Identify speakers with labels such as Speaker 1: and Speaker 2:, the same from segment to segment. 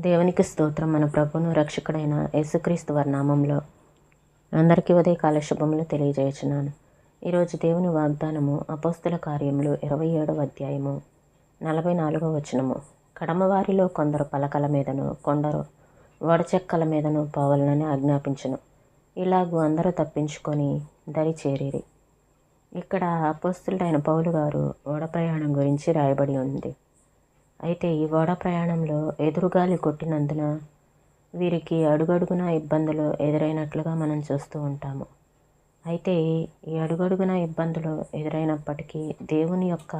Speaker 1: దేవునికి స్తోత్రం. మన ప్రభువును రక్షకుడైన యేసుక్రీస్తు వారి నామంలో అందరికీ ఉదయకాల శుభములు తెలియజేయుచున్నాను. ఈరోజు దేవుని వాగ్దానము అపోస్తల కార్యములు 27వ అధ్యాయము 44వ వచనము. కడమవారిలో కొందరు పలకల మీదను కొందరు వడచెక్కల మీదను పోవలనని ఆజ్ఞాపించును. ఇలాగూ అందరూ తప్పించుకొని దరి చేరిరి. ఇక్కడ అపోస్తలుడైన పౌలు గారు ఓడ ప్రయాణం గురించి రాయబడి ఉంది. అయితే ఈ ఓడ ప్రయాణంలో ఎదురుగాలి కొట్టినందున వీరికి అడుగడుగున ఇబ్బందులు ఎదురైనట్లుగా మనం చూస్తూ ఉంటాము. అయితే ఈ అడుగడుగున ఇబ్బందులు ఎదురైనప్పటికీ దేవుని యొక్క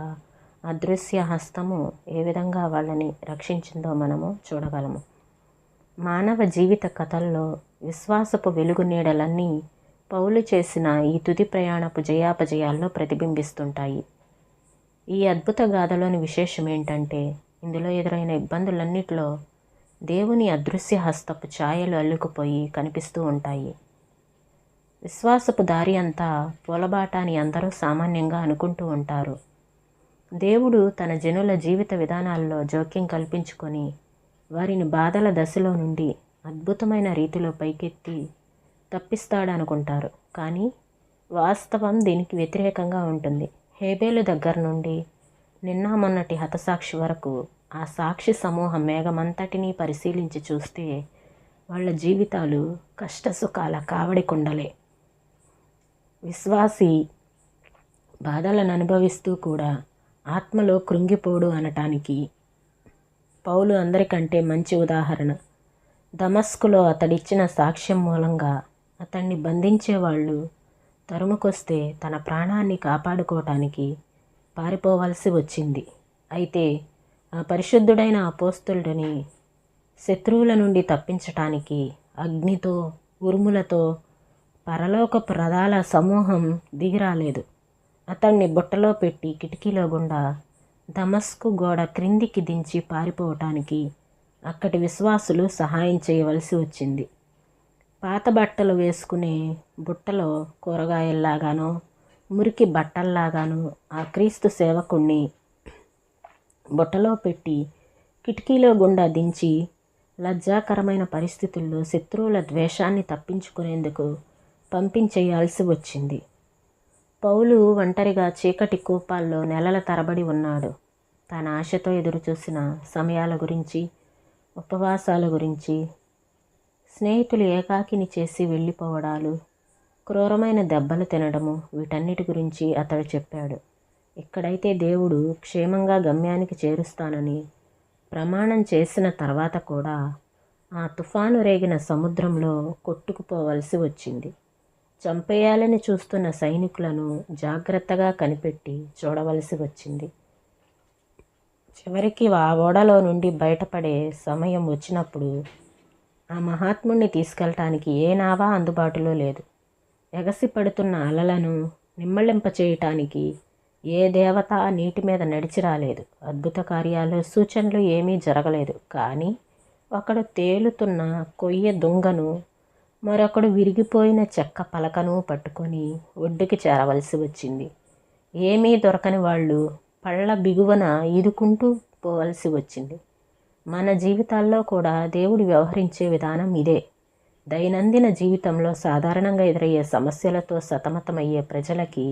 Speaker 1: అదృశ్య హస్తము ఏ విధంగా వాళ్ళని రక్షించిందో మనము చూడగలము. మానవ జీవిత కథల్లో విశ్వాసపు వెలుగు నీడలన్నీ పౌలు చేసిన ఈ తుది ప్రయాణపు జయాపజయాల్లో ప్రతిబింబిస్తుంటాయి. ఈ అద్భుత గాథలోని విశేషం ఏంటంటే, ఇందులో ఎదురైన ఇబ్బందులన్నిటిలో దేవుని అదృశ్య హస్తపు ఛాయలు అల్లుకుపోయి కనిపిస్తూ ఉంటాయి. విశ్వాసపు దారి అంతా పూలబాట అని అందరూ సామాన్యంగా అనుకుంటూ ఉంటారు. దేవుడు తన జనుల జీవిత విధానాల్లో జోక్యం కల్పించుకొని వారిని బాధల దశలో నుండి అద్భుతమైన రీతిలో పైకెత్తి తప్పిస్తాడనుకుంటారు. కానీ వాస్తవం దీనికి వ్యతిరేకంగా ఉంటుంది. హేబేలు దగ్గర నుండి నిన్న మొన్నటి హతసాక్షి వరకు ఆ సాక్షి సమూహం మేఘమంతటినీ పరిశీలించి చూస్తే వాళ్ళ జీవితాలు కష్టసుఖాల కావడి కుండలే. విశ్వాసి బాధలను అనుభవిస్తూ కూడా ఆత్మలో కృంగిపోడు అనటానికి పౌలు అందరికంటే మంచి ఉదాహరణ. దమస్కులో అతడిచ్చిన సాక్ష్యం మూలంగా అతన్ని బంధించేవాళ్ళు తరుముకొస్తే తన ప్రాణాన్ని కాపాడుకోవటానికి పారిపోవలసి వచ్చింది. అయితే ఆ పరిశుద్ధుడైన అపోస్తలుడిని శత్రువుల నుండి తప్పించటానికి అగ్నితో ఉరుములతో పరలోకపు రథాల సమూహం దిగిరాలేదు. అతన్ని బుట్టలో పెట్టి కిటికీలో గుండా దమస్కు గోడ క్రిందికి దించి పారిపోవటానికి అక్కడి విశ్వాసులు సహాయం చేయవలసి వచ్చింది. పాత బట్టలు వేసుకునే బుట్టలో కూరగాయల్లాగానో మురికి బట్టల్లాగానో ఆ క్రీస్తు సేవకుణ్ణి బుట్టలో పెట్టి కిటికీలో గుండా దించి లజ్జాకరమైన పరిస్థితుల్లో శత్రువుల ద్వేషాన్ని తప్పించుకునేందుకు పంపించేయాల్సి వచ్చింది. పౌలు ఒంటరిగా చీకటి కూపాల్లో నెలల తరబడి ఉన్నాడు. తన ఆశతో ఎదురుచూసిన సమయాల గురించి, ఉపవాసాల గురించి, స్నేహితులు ఏకాకిని చేసి వెళ్ళిపోవడాలు, క్రూరమైన దెబ్బలు తినడము, వీటన్నిటి గురించి అతడు చెప్పాడు. ఇక్కడైతే దేవుడు క్షేమంగా గమ్యానికి చేరుస్తానని ప్రమాణం చేసిన తర్వాత కూడా ఆ తుఫాను రేగిన సముద్రంలో కొట్టుకుపోవలసి వచ్చింది. చంపేయాలని చూస్తున్న సైనికులను జాగ్రత్తగా కనిపెట్టి చూడవలసి వచ్చింది. చివరికి ఆ ఓడలో నుండి బయటపడే సమయం వచ్చినప్పుడు ఆ మహాత్ముడిని తీసుకెళ్ళటానికి ఏ నావా అందుబాటులో లేదు. ఎగసి పడుతున్న అలలను నిమ్మళింపచేయటానికి ఏ దేవత నీటి మీద నడిచి రాలేదు. అద్భుత కార్యాలు, సూచనలు ఏమీ జరగలేదు. కానీ ఒకడు తేలుతున్న కొయ్య దుంగను, మరొకడు విరిగిపోయిన చెక్క పలకను పట్టుకొని ఒడ్డుకి చేరవలసి వచ్చింది. ఏమీ దొరకని వాళ్ళు పళ్ళ బిగువన ఈదుకుంటూ పోవలసి వచ్చింది. మన జీవితాల్లో కూడా దేవుడు వ్యవహరించే విధానం ఇదే. దైనందిన జీవితంలో సాధారణంగా ఎదురయ్యే సమస్యలతో సతమతమయ్యే ప్రజలకి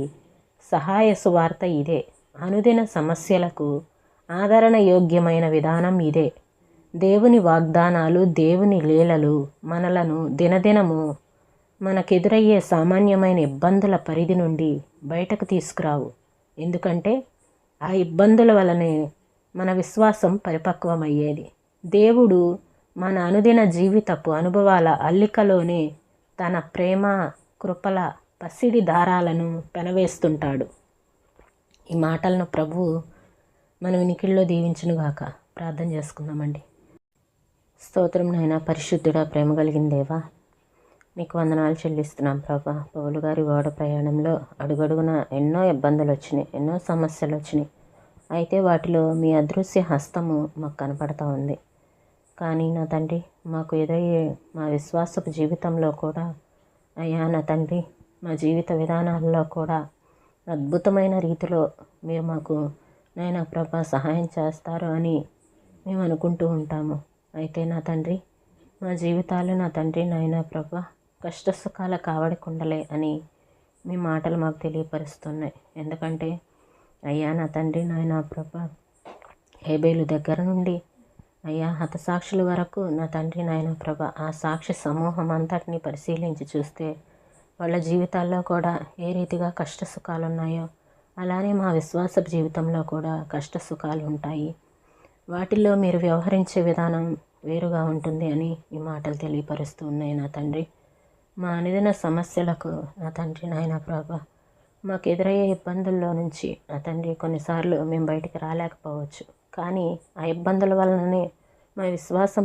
Speaker 1: సహాయ సువార్త ఇదే. అనుదిన సమస్యలకు ఆదరణ యోగ్యమైన విధానం ఇదే. దేవుని వాగ్దానాలు, దేవుని లీలలు మనలను దినదినము మనకెదురయ్యే సామాన్యమైన ఇబ్బందుల పరిధి నుండి బయటకు తీసుకురావు. ఎందుకంటే ఆ ఇబ్బందుల వలనే మన విశ్వాసం పరిపక్వమయ్యేది. దేవుడు మన అనుదిన జీవితపు అనుభవాల అల్లికలోనే తన ప్రేమ, కృపల పసిడి దారాలను పెనవేస్తుంటాడు. ఈ మాటలను ప్రభువు మన వినికిడిలో దీవించునుగాక. ప్రార్థన చేసుకుందామండి. స్తోత్రం నాయనా, పరిశుద్ధుడా, ప్రేమ కలిగిన దేవా, నీకు వందనాలు చెల్లిస్తున్నాం ప్రభా. పౌలు గారి ఓడ ప్రయాణంలో అడుగడుగున ఎన్నో ఇబ్బందులు వచ్చినాయి, ఎన్నో సమస్యలు వచ్చినాయి. అయితే వాటిలో మీ అదృశ్య హస్తము మాకు కనపడతా ఉంది. కానీ నా తండ్రి, మాకు ఎదురయ్యే మా విశ్వాసపు జీవితంలో కూడా అయ్యా నా తండ్రి, మా జీవిత విధానాల్లో కూడా అద్భుతమైన రీతిలో మీరు మాకు నాయనా ప్రభా సహాయం చేస్తారు అని మేము అనుకుంటూ ఉంటాము. అయితే నా తండ్రి, మా జీవితాలు నా తండ్రి నాయన ప్రభా కష్ట సుఖాల కావడి కుండలే అని మీ మాటలు మాకు తెలియపరుస్తున్నాయి. ఎందుకంటే అయ్యా నా తండ్రి నాయన ప్రభా, హేబేలు దగ్గర నుండి అయ్యా హతసాక్షుల వరకు నా తండ్రి నాయన ప్రభ ఆ సాక్షి సమూహం అంతటిని పరిశీలించి చూస్తే వాళ్ళ జీవితాల్లో కూడా ఏ రీతిగా కష్ట సుఖాలు ఉన్నాయో అలానే మా విశ్వాస జీవితంలో కూడా కష్ట సుఖాలు ఉంటాయి. వాటిల్లో మీరు వ్యవహరించే విధానం వేరుగా ఉంటుంది అని ఈ మాటలు తెలియపరుస్తూ ఉన్నాయి నా తండ్రి. మా అనుదిన సమస్యలకు నా తండ్రి నాయన ప్రభ మాకు ఎదురయ్యే ఇబ్బందుల్లో నుంచి నా తండ్రి కొన్నిసార్లు మేము బయటికి రాలేకపోవచ్చు, కానీ ఆ ఇబ్బందుల వలననే మా విశ్వాసం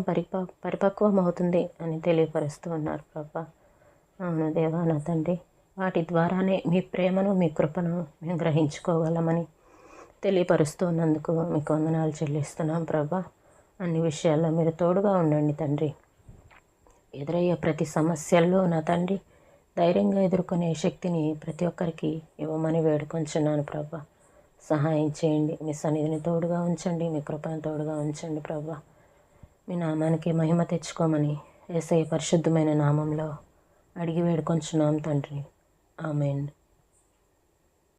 Speaker 1: పరిపక్వం అవుతుంది అని తెలియపరుస్తూ ఉన్నారు ప్రభా. అవును దేవా నా తండ్రి, వాటి ద్వారానే మీ ప్రేమను మీ కృపను మేము గ్రహించుకోగలమని తెలియపరుస్తున్నందుకు మీకు వందనాలు చెల్లిస్తున్నాం ప్రభా. అన్ని విషయాల్లో మీరు తోడుగా ఉండండి తండ్రి. ఎదురయ్యే ప్రతి సమస్యల్లో నా తండ్రి ధైర్యంగా ఎదుర్కొనే శక్తిని ప్రతి ఒక్కరికి ఇవ్వమని వేడుకొంచున్నాను ప్రభా. సహాయం చేయండి, మీ సన్నిధిని తోడుగా ఉంచండి, మీ కృపను తోడుగా ఉంచండి ప్రభా. మీ నామానికి మహిమ తెచ్చుకోమని యేసయ్య పరిశుద్ధమైన నామంలో అడిగి వేడుకొంచున్నాం తండ్రి. ఆమేన్.